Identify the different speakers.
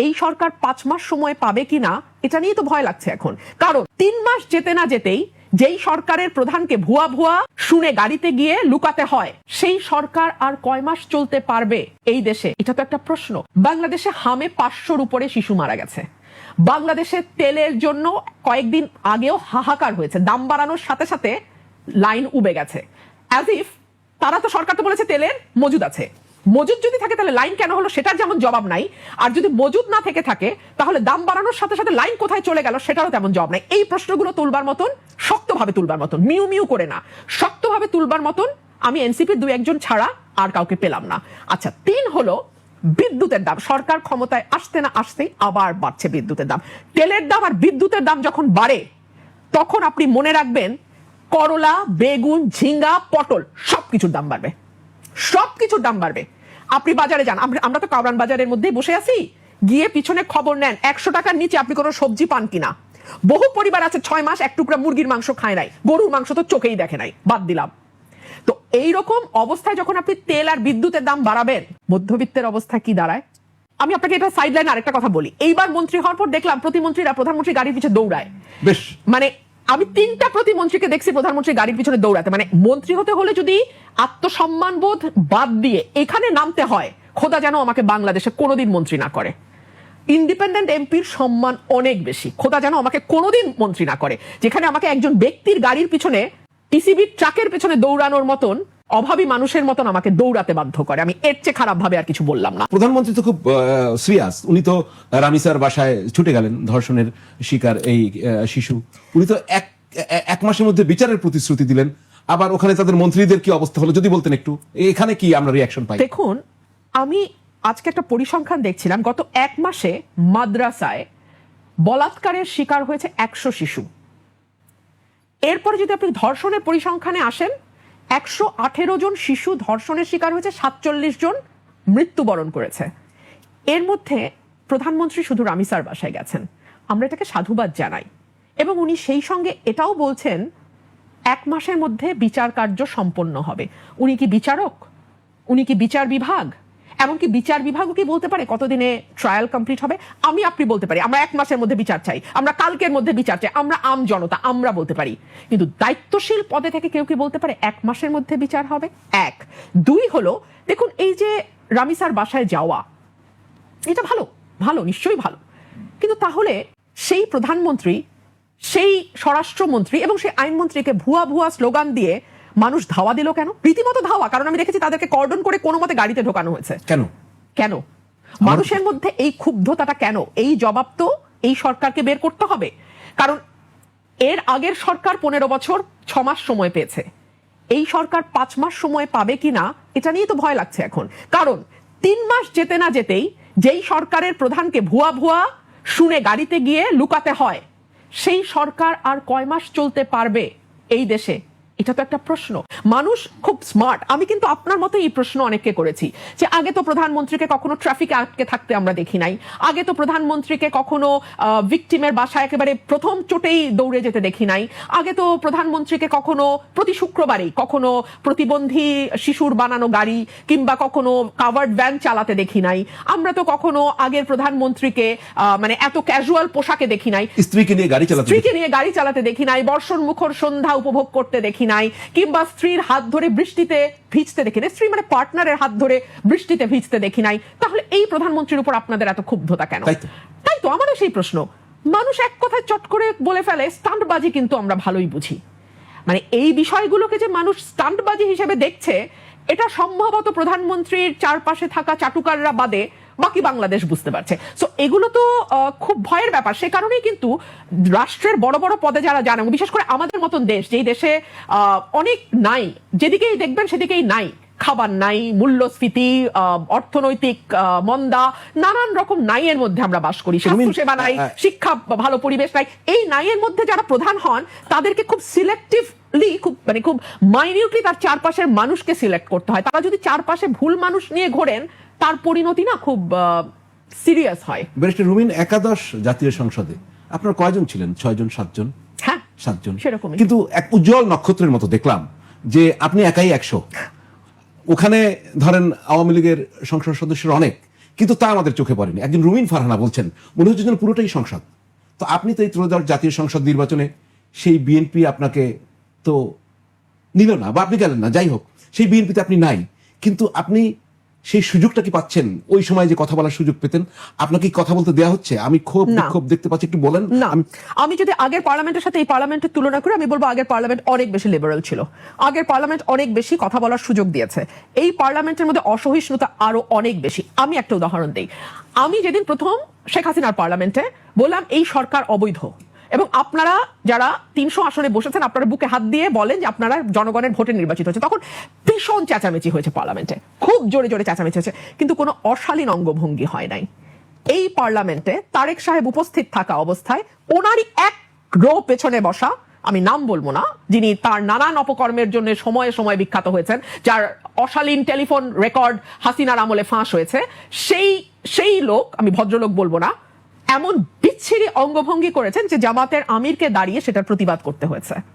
Speaker 1: এই সরকার 5 মাস সময় পাবে কিনা এটা নিয়ে তো ভয় লাগছে এখন। কারণ 3 মাস যেতে না যেতেই যেই সরকারের প্রধানকে ভুয়া ভুয়া শুনে গাড়িতে গিয়ে লুকাতে হয়, সেই সরকার আর কয় মাস চলতে পারবে এই দেশে? এটা তো একটা প্রশ্ন। বাংলাদেশে হামে 500-র উপরে শিশু মারা গেছে। বাংলাদেশে তেলের জন্য কয়েকদিন আগেও হাহাকার হয়েছে, দাম বাড়ানোর সাথে সাথে লাইন উবে গেছে। অ্যাজ ইফ তারা তো, সরকার তো বলেছে তেলের মজুদ আছে। মজুদ যদি থাকে তাহলে লাইন কেন হলো সেটার যেমন জবাব নাই, আর যদি মজুদ না থেকে থাকে তাহলে দাম বাড়ানোর সাথে সাথে লাইন কোথায় চলে গেল সেটারও তেমন জবাব নাই। এই প্রশ্নগুলো তুলবার মতন, শক্তভাবে তুলবার মতন, মিউ মিউ করে না, শক্তভাবে তুলবার মতন আমি এনসিপির 2-1 ছাড়া আর কাউকে পেলাম না। আচ্ছা, 3 হলো বিদ্যুতের দাম। সরকার ক্ষমতায় আসতে না আসতেই আবার বাড়ছে বিদ্যুতের দাম। তেলের দাম আর বিদ্যুতের দাম যখন বাড়ে তখন আপনি মনে রাখবেন করলা, বেগুন, ঝিঙ্গা, পটল সবকিছুর দাম বাড়বে, সবকিছুর দাম বাড়বে। আপনি বাজারে যান, আমরা তো কাউরান বাজারের মধ্যেই বসে আছি, গিয়ে পিছনে খবর নেন 100 টাকার নিচে আপনি কোনো সবজি পান কিনা। বহু পরিবার আছে 6 মাস 1 টুকরা মুরগির মাংস খায় নাই, গরুর মাংস তো চোখেই দেখে নাই, বাদ দিলাম। তো এইরকম অবস্থায় যখন আপনি তেল আর বিদ্যুতের দাম বাড়াবেন, মধ্যবিত্তের অবস্থা কি দাঁড়ায়? আমি আপনাকে এটা সাইডলাইন আরেকটা কথা বলি। এইবার মন্ত্রী হওয়ার পর দেখলাম প্রতিমন্ত্রীরা প্রধানমন্ত্রী গাড়ির পিছনে দৌড়ায়। বেশ, মানে আমি 3টা প্রতিমন্ত্রীকে দেখছি প্রধানমন্ত্রী গাড়ির পিছনে দৌড়াতে। মানে মন্ত্রী হতে হলে যদি আত্মসম্মান বোধ বাদ দিয়ে এখানে নামতে হয়, খোদা যেন আমাকে বাংলাদেশে কোনোদিন মন্ত্রী না করে। ইন্ডিপেন্ডেন্ট এমপির সম্মান অনেক বেশি, খোদা যেন আমাকে কোনোদিন মন্ত্রী না করে, যেখানে আমাকে একজন ব্যক্তির গাড়ির পিছনে, টিসিবির ট্রাকের পিছনে দৌড়ানোর মতন, অভাবী মানুষের মতন আমাকে দৌড়াতে বাধ্য করে। আমি এর চেয়ে খারাপ ভাবে আর কিছু বললাম না।
Speaker 2: প্রধানমন্ত্রী তো খুব সিরিয়াস। উনি তো রামিসার বাসায় ছুটে গেলেন, ধর্ষণের শিকার এই শিশু। উনি তো এক মাসের মধ্যে বিচারের প্রতিশ্রুতি দিলেন। আবার ওখানে তাদের মন্ত্রীদের কি অবস্থা হলো যদি বলতেন একটু, এখানে কি আমরা রিঅ্যাকশন পাই?
Speaker 1: দেখুন, আমি আজকে একটা পরিসংখ্যান দেখছিলাম, গত 1 মাসে মাদ্রাসায় বলাৎকারের শিকার হয়েছে 100 শিশু। এরপরে যদি আপনি ধর্ষণের পরিসংখ্যানে আসেন, 118 জন শিশু ধর্ষণের শিকার হয়েছে, 47 জন মৃত্যুবরণ করেছে। এর মধ্যে প্রধানমন্ত্রী শুধু রামিসার বাসায় গেছেন, আমরা এটাকে সাধুবাদ জানাই। এবং উনি সেই সঙ্গে এটাও বলছেন 1 মাসের মধ্যে বিচার কার্য সম্পন্ন হবে। উনি কি বিচারক? উনি কি বিচার বিভাগ? এমনকি বিচার বিভাগও কি বলতে পারে কতদিনে ট্রায়াল কমপ্লিট হবে? আপনি বলতে পারি আমরা 1 মাসের মধ্যে বিচার চাই, আমরা কালকের মধ্যে বিচার চাই, আমরা আম জনতা আমরা বলতে পারি। কিন্তু দায়িত্বশীল পদে থেকে কেউ কি বলতে পারে 1 মাসের মধ্যে বিচার হবে? 1। 2 হলো, দেখুন এই যে রামিসার বাসায় যাওয়া, এটা ভালো, ভালো, নিশ্চয়ই ভালো। কিন্তু তাহলে সেই প্রধানমন্ত্রী, সেই স্বরাষ্ট্রমন্ত্রী এবং সেই আইনমন্ত্রীকে ভুয়া ভুয়া স্লোগান দিয়ে মানুষ ধাওয়া দিল কেন? রীতিমতো ধাওয়া। কারণ আমি দেখেছি তাদেরকে কর্ডন করে কোনো মতে গাড়িতে ঢোকানো হয়েছে। কেন? কেন মানুষের মধ্যে এই ক্ষুব্ধতাটা কেন? এই জবাব তো এই সরকারকে বের করতে হবে। কারণ এর আগের সরকার 15 বছর 6 মাস সময় পেয়েছে, এই সরকার 5 মাস সময় পাবে কিনা এটা নিয়ে তো ভয় লাগছে এখন। কারণ 3 মাস যেতে না যেতেই যেই সরকারের প্রধানকে ভুয়া ভুয়া শুনে গাড়িতে গিয়ে লুকাতে হয়, সেই সরকার আর কয় মাস চলতে পারবে এই দেশে? এটা তো একটা প্রশ্ন। মানুষ খুব স্মার্ট। আমি কিন্তু আপনার মতো এই প্রশ্ন অনেককে করেছি যে আগে তো প্রধানমন্ত্রীকে কখনো ট্রাফিকে আটকে থাকতে আমরা দেখি নাই, আগে তো প্রধানমন্ত্রীকে কখনো ভিকটিমের বাসায় একেবারে প্রথম চোটেই দৌড়ে যেতে দেখি নাই, আগে তো প্রধানমন্ত্রীকে কখনো প্রতি শুক্রবারেই কখনো প্রতিবন্ধী শিশুর বানানো গাড়ি কিংবা কখনো কাভার্ড ভ্যান চালাতে দেখি নাই, আমরা তো কখনো আগের প্রধানমন্ত্রীকে মানে এত ক্যাজুয়াল পোশাকে দেখি নাই,
Speaker 2: স্ত্রীকে নিয়ে গাড়ি চালাতে
Speaker 1: দেখি নাই, বর্ষণ মুখর সন্ধ্যা উপভোগ করতে দেখি নাই, কিংবা স্ত্রীর হাত ধরে বৃষ্টিতে ভিজতে দেখি নাই, স্ত্রী মানে পার্টনারের হাত ধরে বৃষ্টিতে ভিজতে দেখি নাই। তাহলে এই প্রধানমন্ত্রীর উপর আপনাদের এত ক্ষুব্ধতা কেন? তাই তো আমারও সেই প্রশ্ন। মানুষ এক কথায় চট করে বলে ফেলে স্টান্টবাজি, কিন্তু আমরা ভালোই বুঝি। মানে এই বিষয়গুলোকে যে মানুষ স্টান্টবাজি হিসেবে দেখছে, এটা সম্ভবত প্রধানমন্ত্রীর চারপাশে থাকা চাটুকাররা বাদে বাকি বাংলাদেশ বুঝতে পারছে। সো এগুলো তো খুব ভয়ের ব্যাপার। সে কারণেই কিন্তু রাষ্ট্রের বড় বড় পদে যারা জানেন, বিশেষ করে আমাদের মতন দেশ, যেই দেশে অনেক নাই, যেদিকেই দেখবেন সেদিকেই নাই, খাবার নাই, মূল্যস্ফীতি, অর্থনৈতিক মন্দা, নানান রকম নাইয়ের মধ্যে আমরা বাস করি, স্বাস্থ্যসেবা নাই, শিক্ষা ভালো পরিবেশ নাই। এই নাইয়ের মধ্যে যারা প্রধান হন তাদেরকে খুব সিলেক্টিভলি, খুব মাইনিউটলি তার চারপাশের মানুষকে সিলেক্ট করতে হয়। তারা যদি চারপাশে ভুল মানুষ নিয়ে ঘোরেন, তার পরিণতি না খুব সিরিয়াস হয়।
Speaker 2: ব্যারিস্টার রুমিন, একাদশ জাতীয় সংসদে আপনার কয়জন ছিলেন? 6 জন 7 জন?
Speaker 1: হ্যাঁ,
Speaker 2: 7 জন।
Speaker 1: সেরকম।
Speaker 2: কিন্তু এক উজ্জ্বল নক্ষত্রের মতো দেখলাম যে আপনি একাই 100। ওখানে ধরেন আওয়ামী লীগের সংসদ সদস্যরা অনেক, কিন্তু তা আমাদের চোখে পড়েনি। একজন রুমিন ফারহানা বলছেন মনে হচ্ছে যেন পুরোটাই সংসদ। তো আপনি তো এই ত্রয়োদশ জাতীয় সংসদ নির্বাচনে সেই বিএনপি আপনাকে তো নিল না, বা আপনি গেলেন না, যাই হোক সেই বিএনপিতে আপনি নাই, কিন্তু আপনি সেই সুযোগটা কি পাচ্ছেন? ওই সময় যে কথা বলার সুযোগ পেতেন, আপনাকে কি কথা বলতে দেওয়া হচ্ছে? আমি ক্ষোভ
Speaker 1: না।
Speaker 2: বিক্ষোভ দেখতে পাচ্ছি, একটু বলেন।
Speaker 1: না, আমি যদি আগের পার্লামেন্টের সাথে এই পার্লামেন্টের তুলনা করি, আমি বলবো আগের পার্লামেন্ট অনেক বেশি লিবারেল ছিল। আগের পার্লামেন্ট অনেক বেশি কথা বলার সুযোগ দিয়েছে। এই পার্লামেন্টের মধ্যে অসহিষ্ণুতা আরো অনেক বেশি। আমি একটা উদাহরণ দিই। আমি যেদিন প্রথম শেখ হাসিনার পার্লামেন্টে বললাম এই সরকার অবৈধ, এবং আপনারা যারা 300 আসনে বসেছেন আপনারা বুকে হাত দিয়ে বলেন যে আপনারা জনগণের ভোটে নির্বাচিত হয়েছে, তখন ভীষণ চেঁচামেচি হয়েছে পার্লামেন্টে, খুব জোরে জোরে চেঁচামেচি হয়েছে, কিন্তু কোনো অশালীন অঙ্গভঙ্গি হয় নাই। এই পার্লামেন্টে তারেক সাহেব উপস্থিত থাকা অবস্থায় ওনারই এক রো পেছনে বসা, আমি নাম বলবো না, যিনি তার নানান অপকর্মের জন্য সময়ে সময়ে বিখ্যাত হয়েছেন, যার অশালীন টেলিফোন রেকর্ড হাসিনার আমলে ফাঁস হয়েছে, সেই লোক, আমি ভদ্রলোক বলবো না, এমন বিচ্ছিরি অঙ্গভঙ্গি করেছেন যে জামাতের আমিরকে দাঁড়িয়ে সেটার প্রতিবাদ করতে হয়েছে।